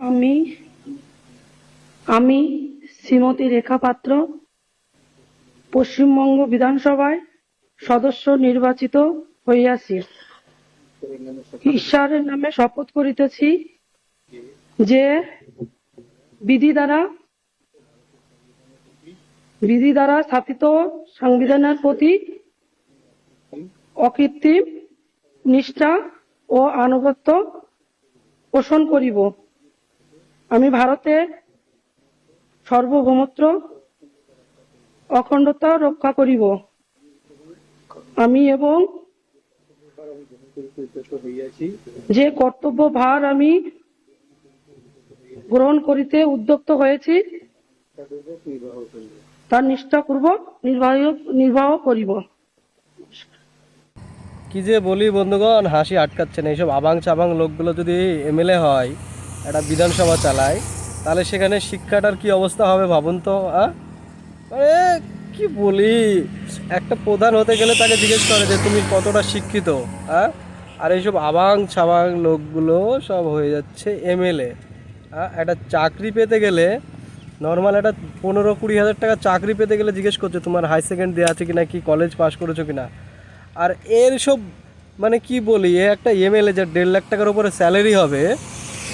আমি আমি শ্রীমতী রেখা পাত্র পশ্চিমবঙ্গ বিধানসভায় সদস্য নির্বাচিত হইয়াছি। ঈশ্বরের নামে শপথ করিতেছি যে বিধি দ্বারা স্থাপিত সংবিধানের প্রতি অকৃত্রিম নিষ্ঠা ও আনুগত্য পোষণ করিব। আমি ভারতের সার্বভৌমত্ব অখণ্ডতা রক্ষা করিব। আমি এবং যে কর্তব্য ভার আমি গ্রহণ করিতে উদ্যত হয়েছি তার নিষ্ঠাপূর্বক নির্বাহ করিব। কি যে বলি বন্ধুগণ, হাসি আটকাচ্ছে না। এইসব আবাং চাবাং লোকগুলো যদি এমএলএ হয়, একটা বিধানসভা চালায়, তাহলে সেখানে শিক্ষাটার কি অবস্থা হবে ভাবুন তো। মানে কি বলি, একটা প্রধান হতে গেলে তাকে জিজ্ঞেস করে যে তুমি কতটা শিক্ষিত। আর এইসব আবাং ছাবাং লোকগুলো সব হয়ে যাচ্ছে এমএলএ। একটা চাকরি পেতে গেলে নর্মাল একটা 15-20 হাজার টাকা চাকরি পেতে গেলে জিজ্ঞেস করছে তোমার হাই সেকেন্ড দেওয়া আছে কিনা, কি কলেজ পাস করেছো কিনা। আর এর সব মানে কি বলি, এ একটা এমএলএ যার 1.5 লাখ টাকার উপরে স্যালারি হবে,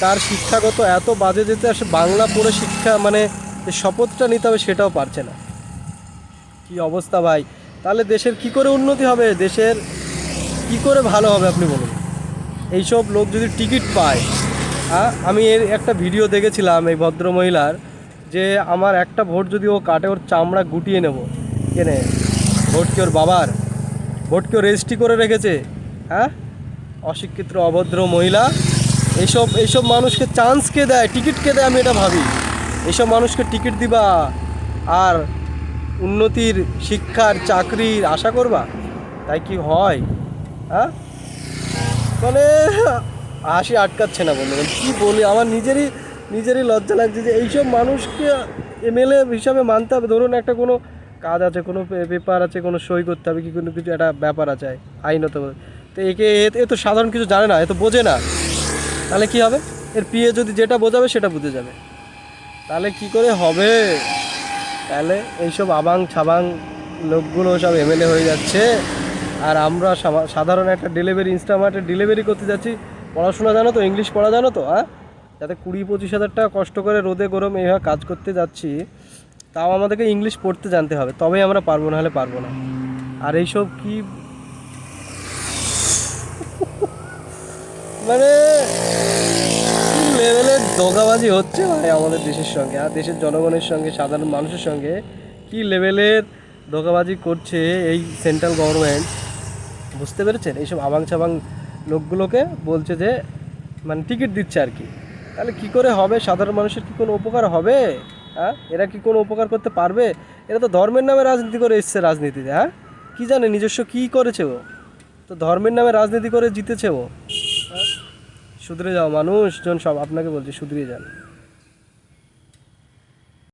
তার শিক্ষাগত এত বাজে যেতে আসে, বাংলা পড়ে শিক্ষা মানে যে শপথটা নিতে হবে সেটাও পারছে না। কি অবস্থা ভাই! তাহলে দেশের কি করে উন্নতি হবে, দেশের কি করে ভালো হবে আপনি বলুন। এইসব লোক যদি টিকিট পায়, আমি এর একটা ভিডিও দেখেছিলাম এই ভদ্রমহিলার, যে আমার একটা ভোট যদি ও কাটে ওর চামড়া গুটিয়ে নেব। কেনে ভোট কি ওর বাবার? ভোট কি ও রেজিস্ট্রি করে রেখেছে? অশিক্ষিত অভদ্র মহিলা। এইসব মানুষকে চান্স কে দেয়, টিকিট কে দেয়, আমি এটা ভাবি। এইসব মানুষকে টিকিট দিবা আর উন্নতির, শিক্ষার, চাকরির আশা করবা? তাই কি হয়? মানে হাসি আটকাচ্ছে না বন্ধু। কী বলি, আমার নিজেরই লজ্জা লাগছে যে এইসব মানুষকে এমএলএ হিসাবে মানতে হবে। ধরুন একটা কোনো কাজ আছে, কোনো পেপার আছে, কোনো সই করতে হবে, কি কোনো কিছু একটা ব্যাপার আছে আইনত, তো এ তো সাধারণ কিছু জানে না, এ তো বোঝে না। তাহলে কি হবে? এর পিএ যদি যেটা বোঝাবে সেটা বুঝে যাবে, তাহলে কি করে হবে? তাহলে এইসব আবাং ছাবাং লোকগুলো সব এমএলএ হয়ে যাচ্ছে, আর আমরা সাধারণ একটা ডেলিভারি, ইনস্টামার্টে ডেলিভারি করতে যাচ্ছি। পড়াশোনা জানো তো, ইংলিশ পড়া জানো তো? যাতে 20-25 হাজার টাকা কষ্ট করে রোদে গরম এইভাবে কাজ করতে যাচ্ছি, তাও আমাদেরকে ইংলিশ পড়তে জানতে হবে, তবেই আমরা পারবো, না হলে পারবো না। আর এইসব কি মানে লেভেলের দগাবাজি হচ্ছে ভাই আমাদের দেশের সঙ্গে, আর দেশের জনগণের সঙ্গে, সাধারণ মানুষের সঙ্গে কি লেভেলের দগাবাজি করছে এই সেন্ট্রাল গভর্নমেন্ট, বুঝতে পেরেছেন? এইসব আবাং ছাবাং লোকগুলোকে বলছে যে মানে টিকিট দিচ্ছে আর কি। তাহলে কি করে হবে? সাধারণ মানুষের কি কোনো উপকার হবে? এরা কি কোনো উপকার করতে পারবে? এরা তো ধর্মের নামে রাজনীতি করে এসছে রাজনীতিতে। কি জানে নিজস্ব কী করেছে ও? তো ধর্মের নামে রাজনীতি করে জিতেছে ও। শুধরে যাও মানুষজন, সব আপনাকে বলছি, শুধরে যান।